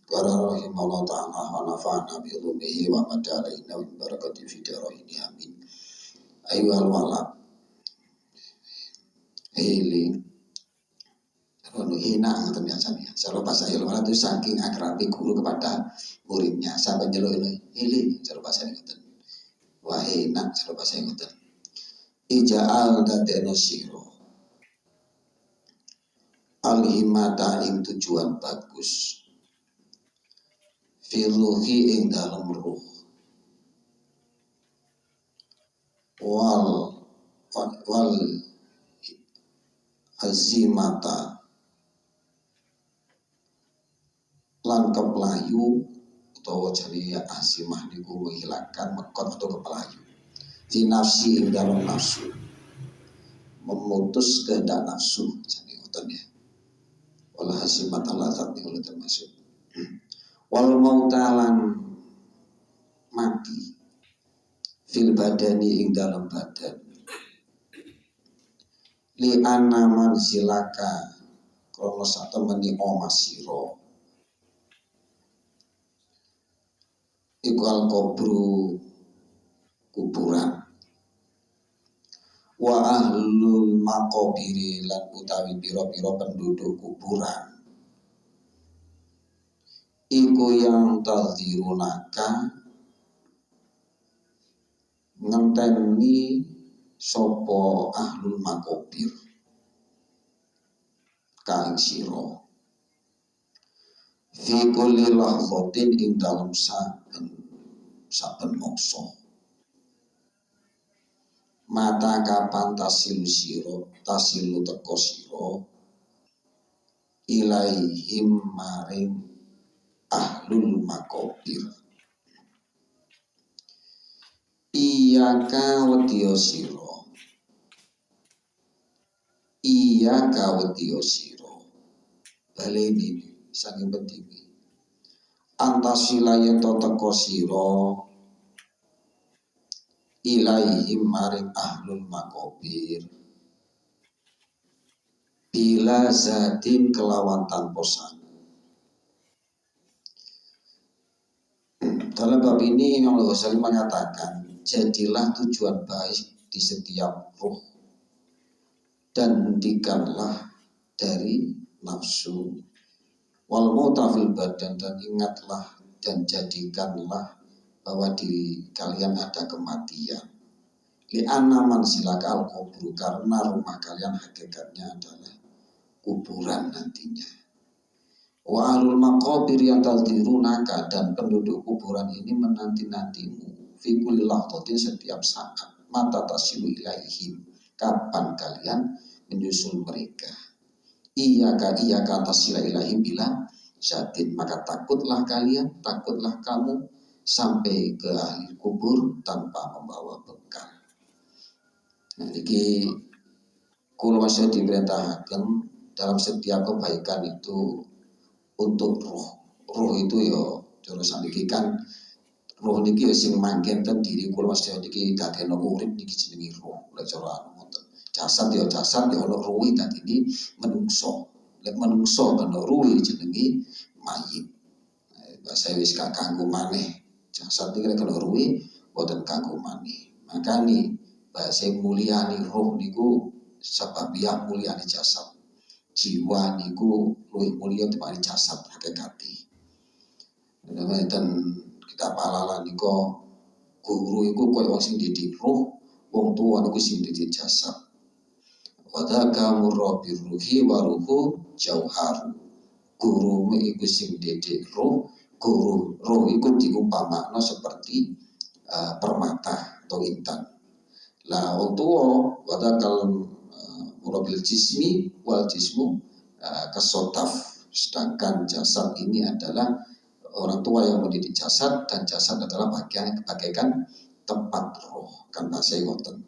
Qala rahimahullah ta'ala wa nafa'ana bi ulumihi wa madalaina wa barakati fi darain amin. Ayyuhal walad hili rono hina ngoten biasanya. Cara bahasa ilmu itu saking akrabe guru kepada muridnya sampai nyeluk hili cara bahasa ngoten. Wa hina cara bahasa ngoten. Ija'al dadeno sira al-himata ing tujuan bagus firuhi ing dalam ruh wal azimata lan kepelayu utawa jane azimah niku menghilangkan mekot atau kepelayu di nafsi ing dalam nafsu, memutus kehendak nafsu jane ngoten ya. Wal azimata lazat niku termasuk wal mautalan mati fil badani ing dalam badan li anna manzilaka krono satemeni omah sira iku al kubru kuburan wa ahlul maqabiri lan utawi pira-pira penduduk kuburan iku yang tadzirunaka ngenteni sopo ahlul makobir kaing sira fi kulli lahzatin ing dalam saben mokso mata kapan tasilu teko sira ilaihim maring ahlul makobir iyaka wedya sira baleni saking penting antasila yen teko sira ilaihim maring ahlul makobir bila zadin kelawan tanpa sang. Dalam bab ini Imam Al-Ghazali mengatakan jadilah tujuan baik di setiap ruh dan hentikanlah dari nafsu wal mutafil badan dan ingatlah dan jadikanlah bahwa di kalian ada kematian li anna mansilaka al kubur karena rumah kalian hakikatnya adalah kuburan nantinya wa ahlul maqabir yang tadzirunaka dan penduduk kuburan ini menanti-nantimu fi kulli lahzatin setiap saat mata tasilu ilaihim kapan kalian menyusul mereka iyaka tasila ilaihim bila zatin maka takutlah kamu sampai ke ahli kubur tanpa membawa bekal. Nah, iki kula masih diperintahkan dalam setiap kebaikan itu untuk roh itu ya terus niki kan roh niki ya sing manggen ten diri kula masih niki dadekno urip niki jenenge roh lek cara ngoten jasad ya ono ruh dadi iki menungso lek menungso kena ruh jenenge mayit bahasa wis gak kanggo maneh jasad iki kena ruh boten kanggo maneh makane bahasa mulyani roh niku sebab ya mulyani jasad jiwa niku luwih mulya tinimbang jasad hakikate. Dan kita palalan niku guru iku koyo wong sing didik roh, wong tuwa niku sing didik jasad. Wa dzaka murabbi ruhi wa ruhu jauhar. Guru iku sing didik roh, roh iku diumpamakna seperti permata atau intan. Lah wong tuwa wa dzakal murabil jismi wal jismu kesotaf sedangkan jasad ini adalah orang tua yang mendidik jasad dan jasad adalah bagaikan tempat roh kan bahasa ngoten.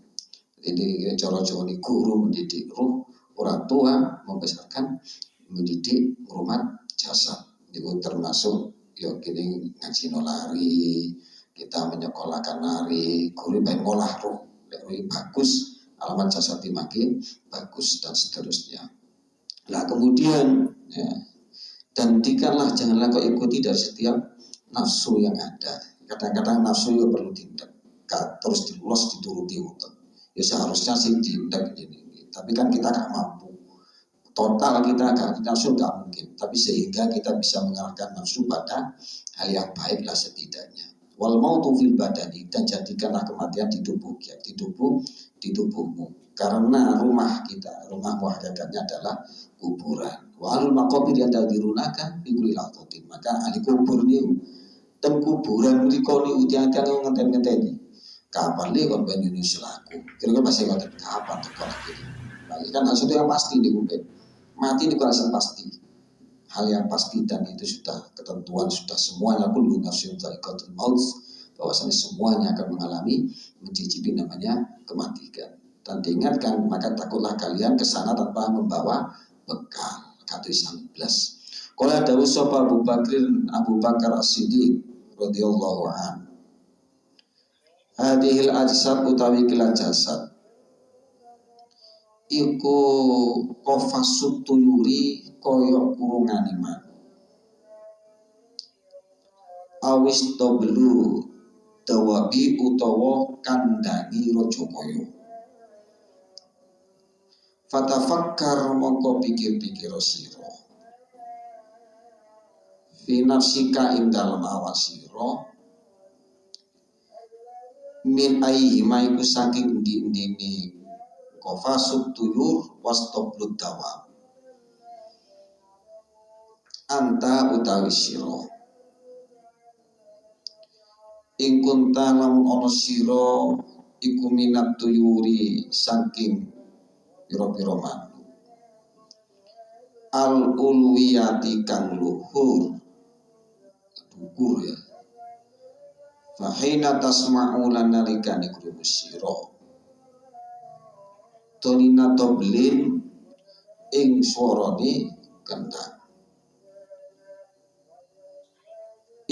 Ini cara Jawa ini guru mendidik roh, orang tua membesarkan mendidik rumah jasad. Itu termasuk ya kini ngaji nolari, kita menyekolahkan nari, guru pengen ngolah roh, lebih bagus alamat jasad makin bagus dan seterusnya. Nah kemudian ya, Dan hentikanlah, janganlah kau ikuti dari setiap nafsu yang ada. Kadang-kadang nafsu juga perlu ditindak, terus dilos dituruti ngoten. Ya seharusnya sih ditindak ini. Tapi kan kita gak mampu. Total kita agak nafsu gak mungkin. Tapi sehingga kita bisa mengarahkan nafsu pada hal yang baik lah setidaknya. Wal mautu fil badani, dan jadikanlah kematian di tubuh, di tubuhmu. Karena rumah kita, rumah hakikatnya adalah kuburan. Wa alul maqabir yang tadirunaka fi kulli lahzatin. Maka ahli kubur niku ten kuburan mriku niku tiang-tiang ngenten-ngenteni. Kapan li kon ben Indonesia laku? Kira-kira masih ngoten kapan tekan iki. Bagi kan hal yang pasti di kubur. Mati di yang pasti. Hal yang pasti, dan itu sudah ketentuan, sudah semuanya kullu nafsin dha'iqatul maut, bahwasanya semuanya akan mengalami mencicipi namanya kematian. Dan diingatkan, maka takutlah kalian ke sana tanpa membawa bekal. Kata 19. Qala dawu sapa Abu Bakar As-Siddiq radhiyallahu an. Hadhil ajsad utawi kila jasad iku qafasut tuyuri koyok kurungan iman awis tobelu dawabi utawa kandangi rojo koyo. Fatafakkar mongko pikir-pikir sira fi nafsika ing dalem awak sira min ayyima iku saking ndi-ndine qafasut tuyur wastoblu dawab anta utawi sira ing kunta lamun ana sira iku minat tuyuri saking pira-pira manuk al ulwiyati kang luhur ya fahina tasma'una nalikane krungu sira tonina toblin ing swarane kendang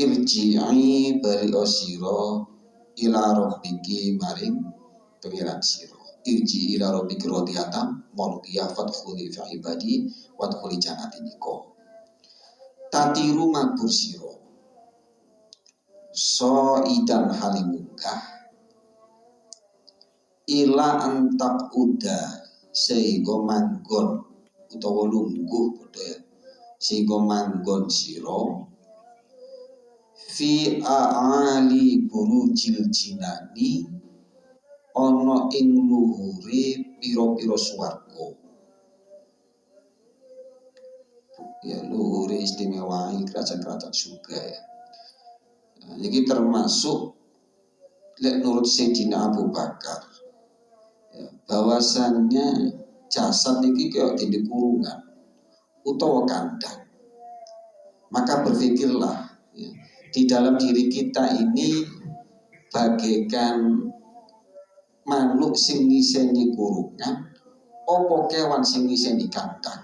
irji'i bari osiro ila rabbiki maring pengiran siro. Irji ila rabbiki radiyatan mardiyah fadkhuli fi ibadi wadkhuli jannati niko. Tatiru mabur siro so idan halimungkah ila antak uda sehingga manggon utawa lungguh padha ya, sehingga manggon siro fi a'ali burujil jinani ana ing luhure pira-pira swarga. Ya luhure istimewa kerajaan-kerajaan surga ya. Nah, ini termasuk lek nurut Sayyidina Abu Bakar ya, bahwasannya jasad ini kayak di kurungan utawa kandang. Maka berpikirlah ya, di dalam diri kita ini bagaikan manuk sing ngiseni kurungan opo kewan sing ngiseni kandang.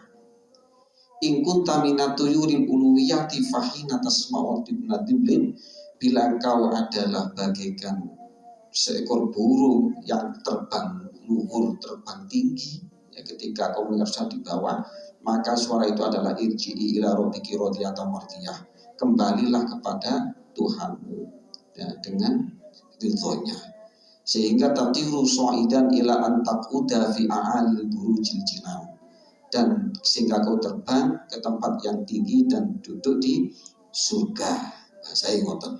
In kunta minatu yuril uluwiyati fahina tasma'u ibnatiblin, bila engkau adalah bagaikan seekor burung yang terbang luhur, terbang tinggi ya, ketika kau mendengar di bawah, maka suara itu adalah irji'i ila rabbiki radiyatan mardiyah, kembalilah kepada Tuhanmu ya, dengan ridhonya, sehingga tatiru so'idan ila antaquda fi a'alil burujil jinan, dan sehingga kau terbang ke tempat yang tinggi dan duduk di surga. Saya ngoten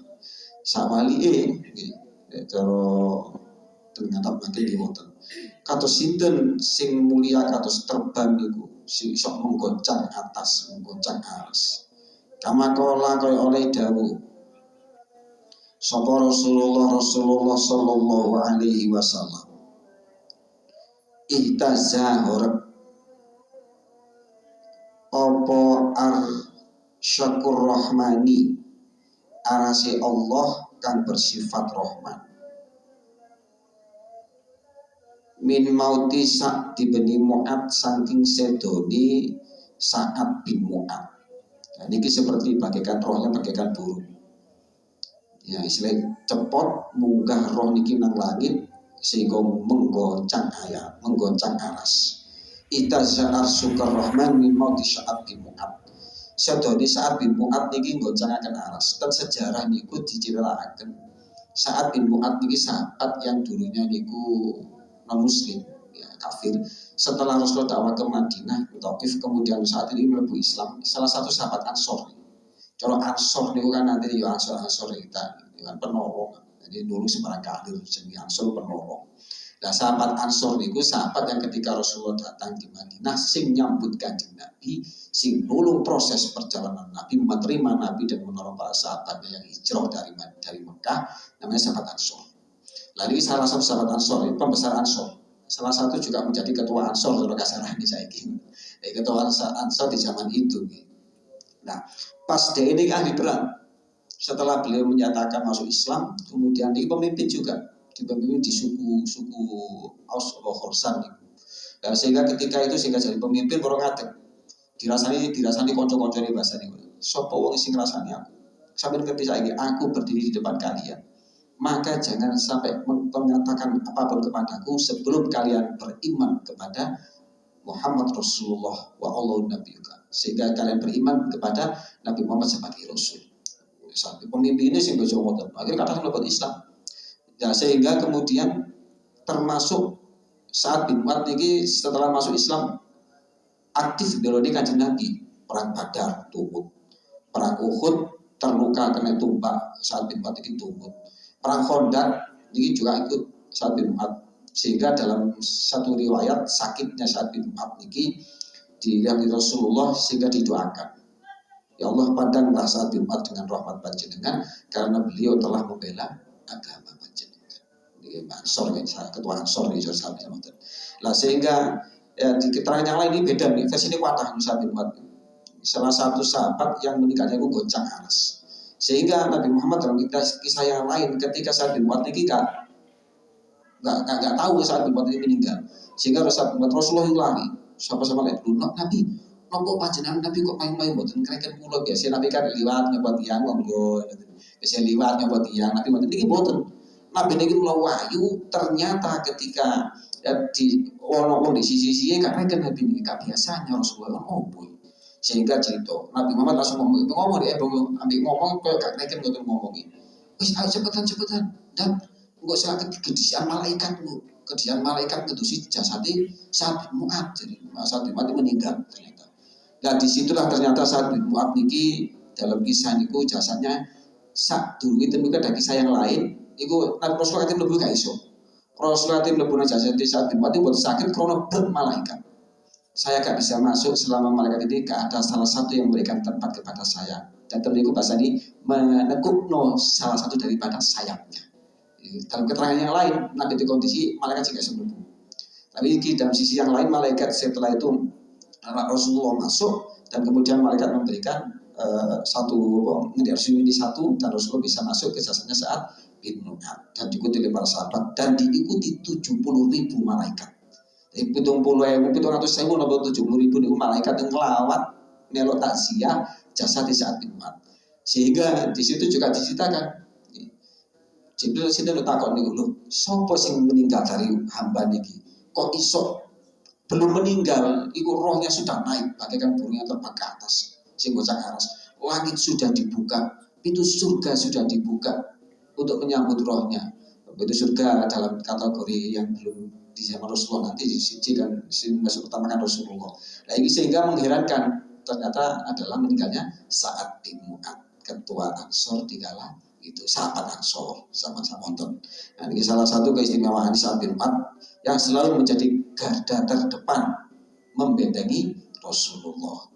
sawali cara dengan makin di ngoten kados sinten sing mulia kados terbang niku sing iso menggoncang atas, menggoncang aras. Kama kala kaya oleh dawuh sapa Rasulullah sallallahu alaihi wasallam, ihtazahur opo syakur rahmani arasi Allah kang bersifat rahman min mauti sak dibeni Mu'ad saking sedoni Sa'ad bin Mu'ad. Nah, ini seperti bagaikan rohnya bagaikan burung ya, istilah cepot munggah roh niki nang langit sehingga menggoncang ayat, menggoncang aras. Itaza'ar sukar rahman min mauti Sa'ad bin Mu'ad, Sedone Sa'ad bin Mu'adz niki nggoncangaken aras. Dan sejarah niku diceritakaken Sa'ad bin Mu'adz niki sahabat yang dulunya niku non muslim, ya, kafir. Setelah Rasulullah dakwah ke Madinah, Taif, kemudian saat ini mlebu Islam, salah satu sahabat Ansor. Kalau Ansor niku kan nanti ya Ansor kita, kan penolong. Jadi dulu sebarang kafir jadi Ansor penolong. Nah, sahabat Ansor niku sahabat yang ketika Rasulullah datang di Madinah sing nyambut Kanjeng Nabi, sing nulung proses perjalanan Nabi, menerima Nabi dan menolong para sahabatnya yang hijrah dari Mekah, namanya sahabat Ansor. Lalu salah satu sahabat Ansor, ini pembesar Ansor. Salah satu juga menjadi ketua Ansor kalau kasarnya saya ingin. Ketua Ansor di zaman itu. Nah, pas dia ini ahli perang. Setelah beliau menyatakan masuk Islam, kemudian dia pemimpin juga. Dipimpin di suku Aus atau Khorsan. Nah, sehingga ketika itu sehingga jadi pemimpin baru ngatek. Dirasani konco-konco ini bahasa ini. Sopo wong sing ngrasani aku. Sampai ketika aku berdiri di depan kalian, maka jangan sampai mengatakan apapun kepadaku sebelum kalian beriman kepada Muhammad Rasulullah wa Allah Nabi juga. Sehingga kalian beriman kepada Nabi Muhammad sebagai Rasul. Sampai pemimpin ini sing bojo ngoten. Akhirnya kata mlebu Islam. Ya, sehingga kemudian termasuk Sa'ad bin Mu'adz ini setelah masuk Islam aktif beloni Kanjeng Nabi, perang Badar tumut, perang Uhud terluka kena tumbak Sa'ad bin Mu'adz ini tumut, perang Khandaq ini juga ikut Sa'ad bin Mu'adz. Sehingga dalam satu riwayat sakitnya Sa'ad bin Mu'adz ini dilihat di Rasulullah sehingga didoakan, ya Allah pandanglah Sa'ad bin Mu'adz dengan rahmat panjenengan karena beliau telah membela agama panjenengan. Ini Ansor, saya ketua Ansor di Jawa Timur. Lah sehingga ya, di keterangan yang lain ini beda nih, versi ini kuatah Sa'ad bin Mu'adz. Salah satu sahabat yang meninggalnya itu goncang aras. Sehingga Nabi Muhammad dalam kisah yang lain ketika Sa'ad bin Mu'adz ini nggak tahu Sa'ad bin Mu'adz ini meninggal. Sehingga Rasulullah lari sama-sama lihat dulu Nabi. Nopo panjenengan Nabi kok main-main mboten kreken kula biasa Nabi kan liwat nyoba tiyang wong yo. Biasa liwat nyoba tiyang Nabi mboten niki mboten. Nabi niki mlayu ternyata ketika di ono di sisi-sisi kan kreken Nabi niki biasanya Rasulullah opo. Sehingga cerita Nabi Muhammad langsung ngomong dia ambil ngomong kok gak kreken mboten ngomongi. Wis ayo cepetan dan engko sak kedisian malaikat Bu. Kedisian malaikat ngedusi jasate Sa'ad bin Mu'adz. Jadi Sa'ad bin Mu'adz meninggal ternyata. Nah disitulah ternyata Sa'ad bin Mu'adz niki dalam kisah niku jasanya sak dulu itu juga ada kisah yang lain. Iku Nabi Rasulullah itu lebih gak iso. Rasulullah itu lebih jasad Sa'ad bin Mu'adz buat sakit krono malaikat. Saya gak bisa masuk selama malaikat ini gak ada salah satu yang memberikan tempat kepada saya. Dan terniku bahasa ini menekukno salah satu daripada sayapnya. Dalam keterangan yang lain Nabi di kondisi malaikat juga sembuh. Tapi di dalam sisi yang lain malaikat setelah itu Rasulullah masuk dan kemudian malaikat memberikan satu ini satu dan Rasulullah bisa masuk ke jasanya Sa'ad bin Mu'adz dan diikuti oleh para sahabat dan diikuti 70.000 malaikat. 70.000 atau 70.000 itu malaikat yang ngelawat melok takziah jasa di Sa'ad bin Mu'adz. Sehingga di situ juga diceritakan Jibril sini lo takut nih lo, sopo sing meninggal dari hamba niki, kok iso belum meninggal, itu rohnya sudah naik, bagaikan burung yang terbang ke atas, sing bocah aras. Langit sudah dibuka, pintu surga sudah dibuka untuk menyambut rohnya. Pintu surga dalam kategori yang belum di zaman Rasulullah nanti di sisi dan masuk pertama kan Rasulullah. Nah ini sehingga mengherankan ternyata adalah meninggalnya Sa'ad bin Mu'adz, ketua Ansor di kala itu sahabat Ansor sama-sama nonton. Nah, ini salah satu keistimewaan Sa'ad bin Mu'adz yang selalu menjadi garda terdepan membentengi Rasulullah.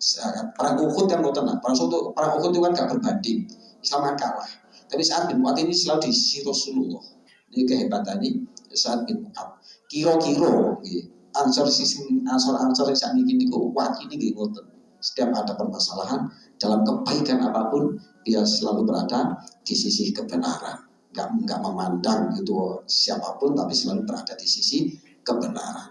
Perang Uhud yang mau tenang, perang Uhud itu kan gak berbanding, Islam kalah. Tapi Sa'ad bin Mu'adz ini selalu di sisi Rasulullah. Ini kehebatannya Sa'ad bin Mu'adz. Kira-kira Ansor yang saat ini kuat ini ngoten. Setiap ada permasalahan dalam kebaikan apapun dia selalu berada di sisi kebenaran. Enggak memandang itu siapapun tapi selalu berada di sisi kebenaran.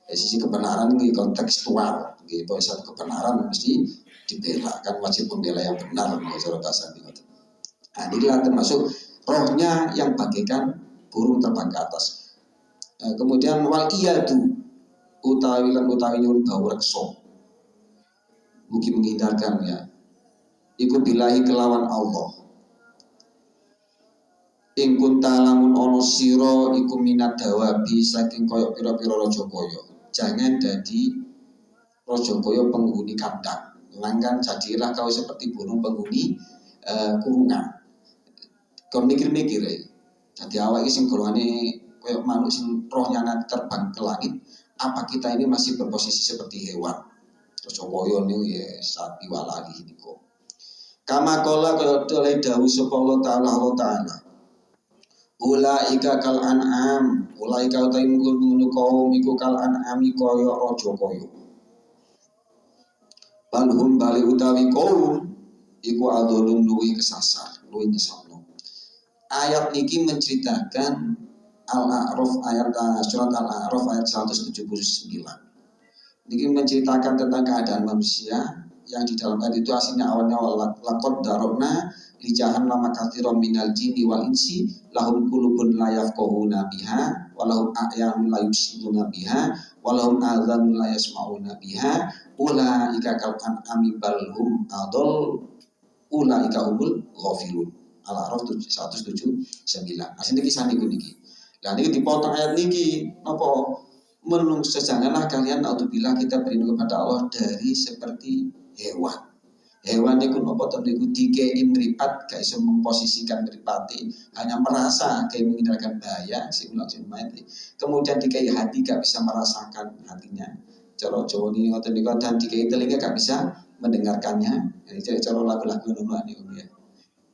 Di sisi kebenaran ini kontekstual. Gitu, satu kebenaran mesti dibela kan wajib membela yang benar menurut bahasa ini. Nah, inilah termasuk rohnya yang bagaikan burung terbang ke atas. Kemudian wal iyadu utawi nyun bau rekso. Mungkin menghindarkan ya iku bilahi kelawan Allah. Ing kunta lamun ono sira iku minat dawabi saking koyok pira-pira raja kaya. Jangan jadi raja kaya penghuni kandang. Melainkan jadilah kau seperti burung penghuni kurungan. Kau mikir-mikir ya. Jadi awak ini sing golongane koyok manuk sing rohnya nanti terbang ke langit. Apa kita ini masih berposisi seperti hewan? Raja kaya niku ya sapi walali niku. Kama kola kaya oleh dawuh sapa Allah Ta'ala. Ulaika kal an'am, ulaika utai mungkul kaum iku kal an'ami kaya raja kaya. Balhum bali utawi kaum iku adolun luwi kesasar, luwi nyesatno. Ayat niki menceritakan Al-A'raf surat Al-A'raf ayat 179. Niki menceritakan tentang keadaan manusia yang di dalam ayat itu aslinya awalnya laqad darabna li jahannama katsiran minal jinni wal insi lahum qulubun la yafqahuna biha wa lahum a'yunun la yubsiruna biha wa lahum adhanun la yasma'una biha ulaika kal an'ami bal hum adall ulaika humul ghafilun. Al-A'raf 179. Asline kisah niku niki. Lah niki dipotong ayat niki napa menungso janganlah kalian naudzubillah kita berlindung kepada Allah dari seperti hewan. Hewan itu nopo tentu dikei meripat, gak bisa memposisikan meripati, hanya merasa kayak menghindarkan bahaya, si ulang mati. Kemudian dikei hati gak bisa merasakan hatinya. Cara Jawa ini ngoten niku dan dikei telinga gak bisa mendengarkannya. Jadi cara lagu-lagu ngono niku ya.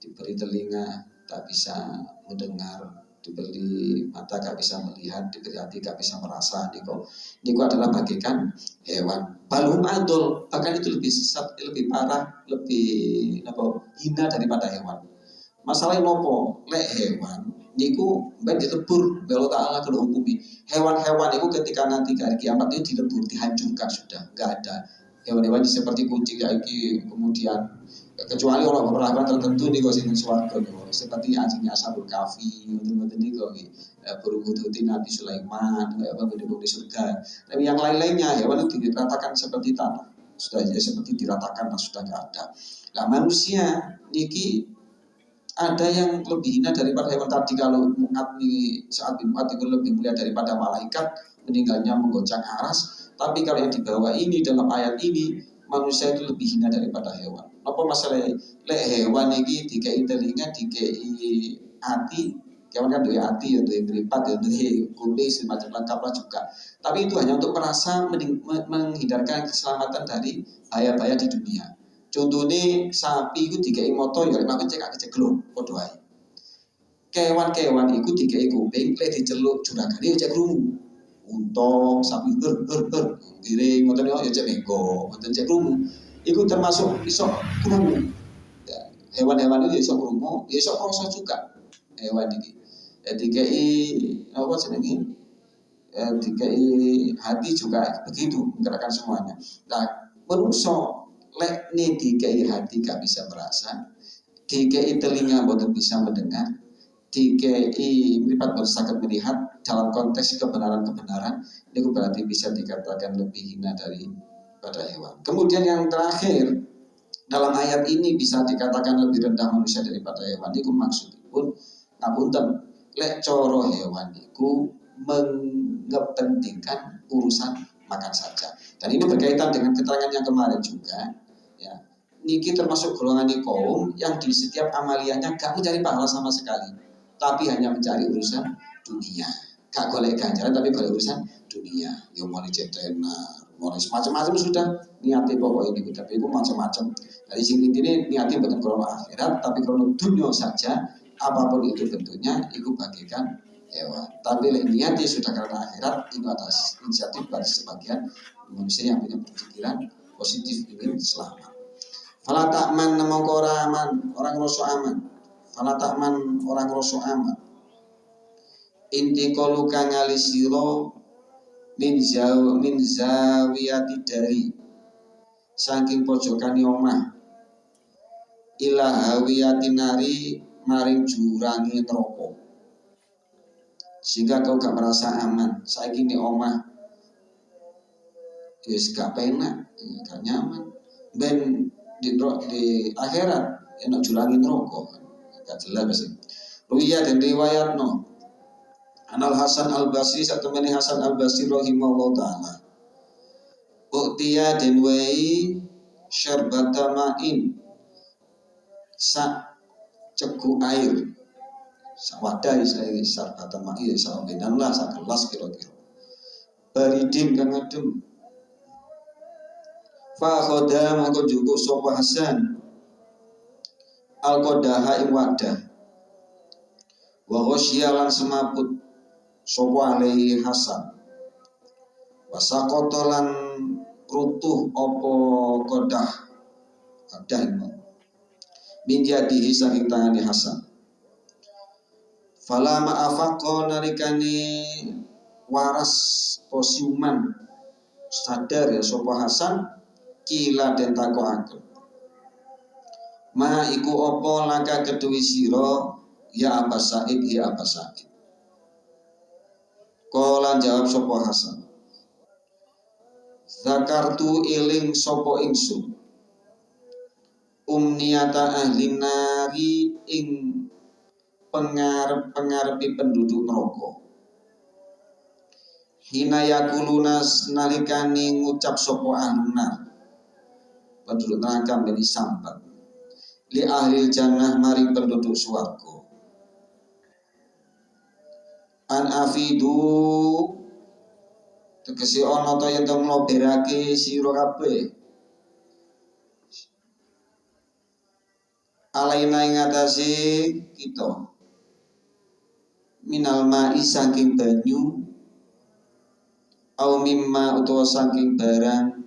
Diberi telinga tak bisa mendengar, diberi mata gak bisa melihat, diberi hati gak bisa merasa. Niku adalah bagaikan hewan. Balhum adol, bahkan itu lebih sesat, lebih parah, lebih hina daripada hewan. Masalahnya nopo, lek hewan niku mbak dilebur Allah Ta'ala kalau hukumi. Hewan-hewan itu ketika nanti hari kiamat itu dilebur, dihancurkan sudah, nggak ada. Hewan-hewan seperti kucing lagi, kemudian kecuali orang beberapa tertentu nih kok sing swarga seperti anjingnya Ashabul Kahfi, ngoten-ngoten niku burung hudhud Nabi Sulaiman, di surga. Tapi yang lain-lainnya hewan itu diratakan seperti tanah, sudah seperti diratakan sudah nggak ada. Nah manusia niki ada yang lebih hina daripada hewan tadi. Kalau Mu'ad nih saat bin Mu'ad itu lebih mulia daripada malaikat, meninggalnya menggoncang aras. Tapi kalau yang dibawa ini dalam ayat ini, manusia itu lebih hina daripada hewan. Apa masalahnya? Lek hewan ini dikei telinga, dikei hati, hewan kan dua hati, ya dua beripat, ya dua kuping, semacam lengkaplah juga. Tapi itu hanya untuk merasa menghindarkan keselamatan dari bahaya-bahaya di dunia. Contohnya sapi itu dikai moto ya lek cekak keceglon padha ae. Kewan-kewan itu dikai kuping lek diceluk juragane ya cek krungu. Unta, sapi giring ngoten ya cek bego, ngoten cek krungu. Iku termasuk iso krungu. Ya, hewan-hewan itu iso krungu, iso krasa juga hewan iki. Dikai apa jenenge? Dikai hati juga begitu menggerakkan semuanya. Nah, menungso lek nih dikei hati gak bisa merasa, dikei telinga boten bisa mendengar, dikei meripat boten saged melihat dalam konteks kebenaran-kebenaran, itu berarti bisa dikatakan lebih hina daripada hewan. Kemudian yang terakhir dalam ayat ini bisa dikatakan lebih rendah manusia daripada hewan. Itu maksudipun ngapunten lek coro hewan itu mengepentingkan urusan makan saja. Dan ini berkaitan dengan keterangan yang kemarin juga. Ya, niki termasuk golongan kaum yang di setiap amaliannya gak mencari pahala sama sekali, tapi hanya mencari urusan dunia. Gak golek ganjaran tapi golek urusan dunia. Ya mau dicetena, mau macam-macam sudah niati pokok ini, tapi itu macam-macam. Dari sini ini niati bukan krono akhirat, tapi krono dunia saja. Apapun itu bentuknya, itu bagikan hewan. Tapi niati sudah karena akhirat, itu atas inisiatif dari sebagian manusia yang punya pikiran positif ingin selamat. Fala ta'man mongko ora aman, orang rasa aman. Fala ta'man orang rasa aman. Inti qalu kang alisira min zawiyati dari saking pojokane omah ila hawiyati nari maring jurange neraka. Sehingga kau gak merasa aman. Saiki ini omah wis gak penak, gak nyaman. Ben di akhirat enak julangin rokok gak jelas pasti. Ruya dan riwayatno Anal Hasan Al Basri satu meni Hasan Al Basri rahimahullah taala. Uktiya den wei syarbata ma'in sak cegu air sak wadah saya syarbata ma'in sak ombenan lah sak gelas kira-kira. Baridin kang adem. Fa khoda mangko njupuk sapa Hasan al qadaha ing wadah. Wa ghasya lan semaput sapa alaihi Hasan. Wasaqata lan rutuh apa qadah min yadihi saking tangane Hasan. Fala ma'afaqa nalikane waras posiuman sadar ya sapa Hasan kila den takokaken. Ma iku apa laka kedue sira ya Aba Said ya Aba Said. Kala jawab sapa Hasan. Zakartu iling sapa ingsun umniyata ahli nari ing pengarep-pengarepi penduduk neraka. Hina yakulunas nalikani ngucap sapa ahlunar penduduk neraka beni sambat li ahli jannah maring penduduk swarga. An afidu tegese ana ta yen ngloberake sira kabeh alaina ing atase kita minal ma'i saking banyu au mimma utawa saking barang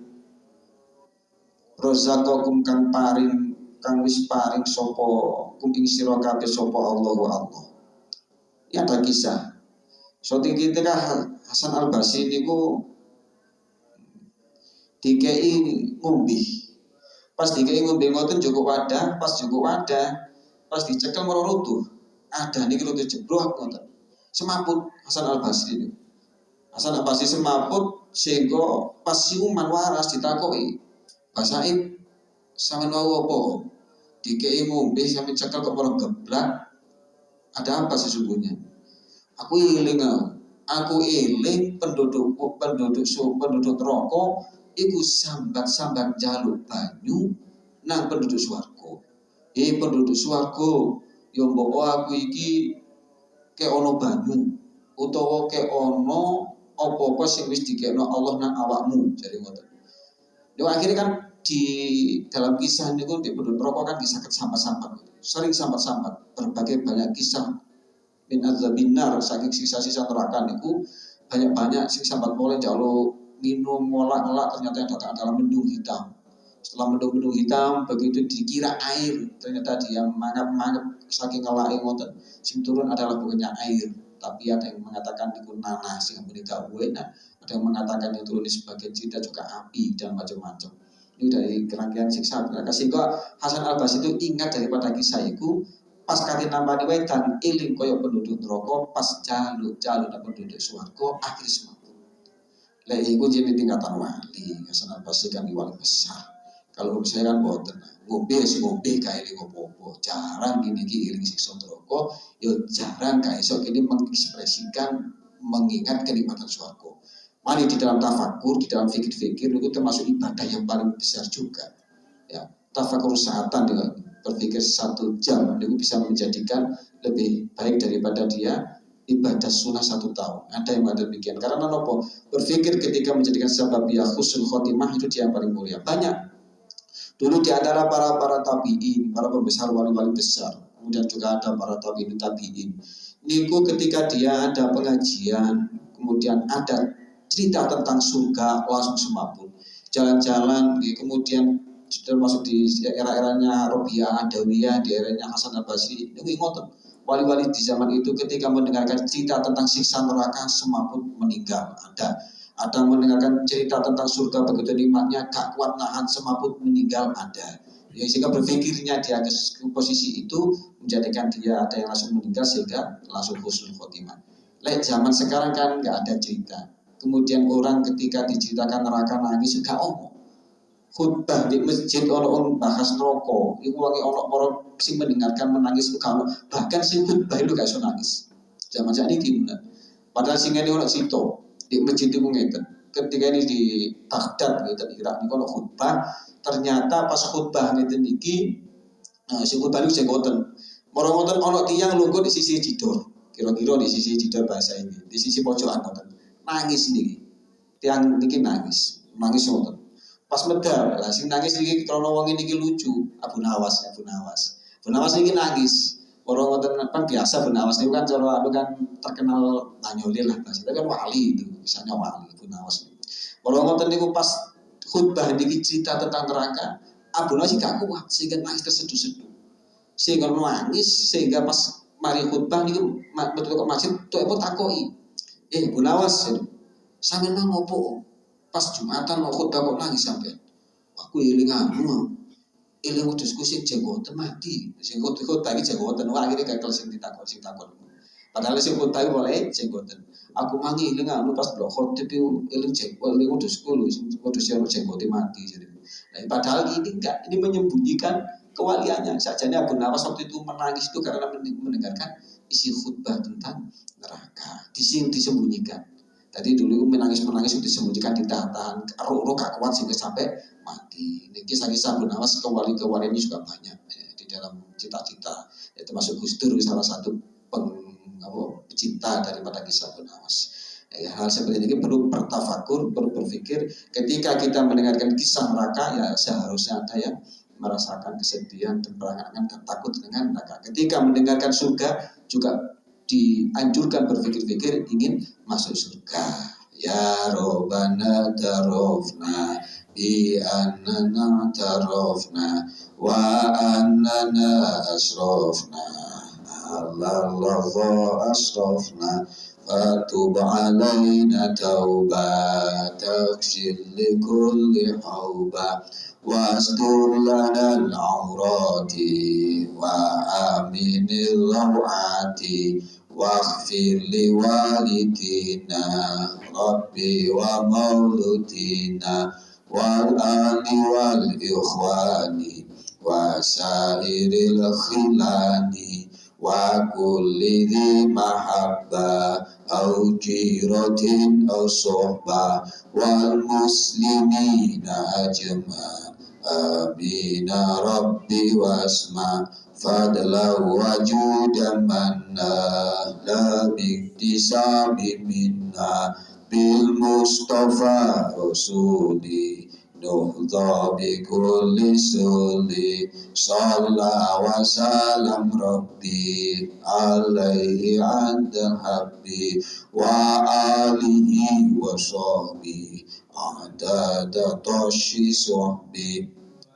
rozaqakum kang wis paring sapa kum ing sira kabeh sapa Allah. Ini ada kisah. Suatu ketika Hasan Al Basri niku dikei ngombe. Pas dikei ngombe ngoten cukup wadah, pas dicekel moro rutuh. Ada niki rutuh jeblok ngoten. Semaput Hasan Al Basri niku. Hasan Al Basri semaput sehingga pas siuman waras ditakoki, "Pak Said, sampean wau apa? Dikei ngombe sampe cekel kok moro geblak. Ada apa sesungguhnya?" Aku eling penduduk rokok iku sambat-sambat jaluk banyu nang penduduk swarga. Penduduk swarga, yo mbok aku iki ke ono banyu utawa ke ono apa-apa sing wis dikekno Allah nang awakmu, jare ngoten. Yo akhirnya kan di dalam kisah niku di penduduk rokok kan disakit sambat-sambat. Sering sambat-sambat berbagai banyak kisah min adzabin nar saking sisa-sisa neraka niku banyak sing sambat mulai jalo minum ngelak ternyata yang datang adalah mendung hitam. Setelah mendung hitam begitu dikira air, ternyata dia mangap saking ngelake ngoten. Sing turun adalah bukannya air, tapi ada yang mengatakan itu nanah sing menika buena, ada yang mengatakan yang turun sebagai cinta juga api dan macam-macam. Ini dari kerangkaian siksa neraka sehingga Hasan Al Basri itu ingat daripada kisah itu. Pas kate nambani wedan eling kaya penduduk neraka pas jaluk dan penduduk swarga akhir semaput. Lah iku jenenge tingkatan wali. Hasan Al Basri kan wali besar. Kalau saya kan boten. Ngombe kae eling opo-opo. Jarang niki eling siksa neraka, yo jarang kae iso kene mengekspresikan mengingat kenikmatan swarga. Mari di dalam tafakur, di dalam fikir-fikir itu termasuk ibadah yang paling besar juga. Ya, tafakur sehatan dengan berpikir 1 jam itu bisa menjadikan lebih baik daripada dia ibadah sunnah 1 tahun. Ada yang ada demikian. Karena nopo berpikir ketika menjadikan sebab ya husnul khotimah itu dia yang paling mulia. Banyak dulu di antara para tabiin, para pembesar wali-wali besar, kemudian juga ada para tabiin. Niku ketika dia ada pengajian, kemudian ada cerita tentang surga langsung semaput. Jalan-jalan, kemudian termasuk di era-eranya Robiah Adawiyah, di eranya Hasan Al Basri. Ini ngoten. Wali-wali di zaman itu ketika mendengarkan cerita tentang siksa neraka semaput meninggal. Ada mendengarkan cerita tentang surga begitu nikmatnya gak kuat nahan semaput meninggal ada. Ya, sehingga berpikirnya dia ke posisi itu menjadikan dia ada yang langsung meninggal sehingga langsung husnul khotimah. Zaman sekarang kan gak ada cerita. Kemudian orang ketika diceritakan neraka nangis juga omong. khutbah di masjid ono bahas rokok, iku wangi ono para sing mendengarkan menangis itu kalau bahkan sing khutbah itu gak iso nangis. Zaman saat ini gimana? Padahal sing ngene ono sito di masjid itu ngeten. Ketika ini di Baghdad gitu di Irak niku ono khutbah, ternyata pas khutbah ngeten iki sing khutbah niku jenggoten. Moro ngoten ono tiyang lungguh di sisi jidor. Kira-kira di sisi jidor bahasa ini, di sisi pojokan ngoten. Nangis niki. Tiang niki nangis ngoten. Pas medal, lah sing nangis niki krana wong niki lucu, Abu Nawas. Abu Nawas niki nangis. Orang ngoten kan biasa Abu Nawas niku kan cara kan terkenal banyolil lah pasti. Tapi kan wali itu, misalnya wali Abu Nawas. Orang ngoten niku pas khutbah niki cerita tentang neraka, Abu Nawas gak kuat sehingga nangis terseduh-seduh. Sehingga nangis sehingga pas mari khutbah niku betul kok masjid tok apa takoki. Abu Nawas, sampeyan nang opo? Pas Jumatan mau khutbah kok nangis sampean. Aku eling anu. Eling diskusi jenggoten mati. Sing khutbah iki jenggoten. Wah akhire gagal sing takon. Padahal sing khutbah boleh jenggoten. Aku mangi eling anu pas blok khotib eling diskusi sing jenggoten mati jadi. Nah, padahal ini enggak, ini menyembunyikan kewaliannya. Sajane Abu Nawas waktu itu menangis itu karena mendengarkan isi khutbah tentang neraka. Disembunyikan. Tadi dulu menangis itu disembunyikan, ditahan, roh gak kuat sehingga sampai mati. Ini kisah-kisah Abu Nawas kewaliannya juga banyak di dalam cita-cita. Ya, termasuk Gus Dur salah satu pecinta daripada kisah Abu Nawas. Ya, hal seperti ini perlu bertafakur, perlu berpikir. Ketika kita mendengarkan kisah neraka, ya seharusnya ada yang merasakan kesedihan dan berangan-angan dan takut dengan neraka. Ketika mendengarkan surga, juga dianjurkan berpikir-pikir ingin masuk surga. Ya Rabbana tarofna bi annana tarofna wa annana asrofna Allah asrofna fatub alaina tauba takshil likulli hauba wastur lana al-awrati wa aminil rawati waghfir liwalidina rabbi wa maulutina wal ali wal ikhwani wa sairil khilani wa kulli dhi mahabba au jiratin au sohba wal muslimina ajma amina rabbi wasma fadla wajuda manna la biktisabi minna bil mustafa rasuli nuhdha bi kulli suli salla wa salam rabbi alaihi anda habbi wa alihi wa sahbihi adada tashi sahbi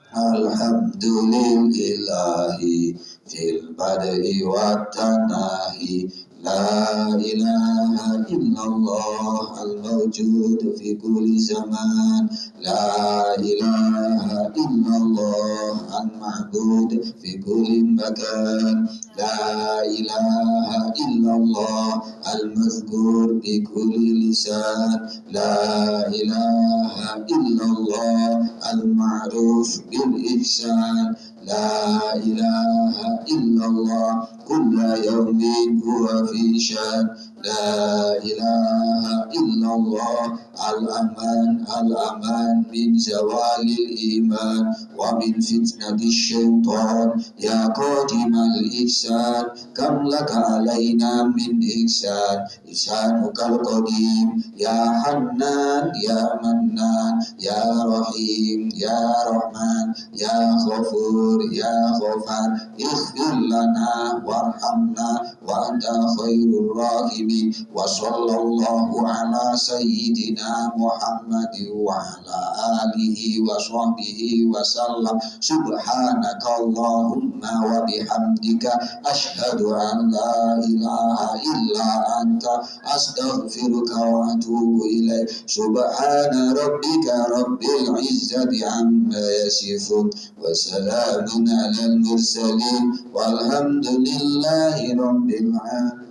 alhamdulillahi fil bad'i wa tanahi la ilaha illallah al-mawjud fi kulli zaman la ilaha illallah al-ma'bud fi kulli makan la ilaha illallah al-mazkur bi kulli lisan la ilaha illallah al-ma'ruf bil ihsan la ilaha illallah kulla yawmin huwa fi shan la ilaha illallah al-aman min zawalil iman wa min fitnati syaitan ya qadimal ihsan kam laka alaina min ihsan ihsanukal qadim ya hannan ya mannan ya rahim ya rahman ya ghafur ya ghafar ighfir lana warhamna wa anta khairur rahimin wa sallallahu ala sayyidina Muhammad wa ala alihi wa sahbihi wa sallam subhanaka Allahumma wa bihamdika ashhadu an la ilaha illa anta astaghfiruka wa atubu ilaik subhana rabbika rabbil izzati amma yasifun wa salamun alal mursalin walhamdulillahi rabbil alamin.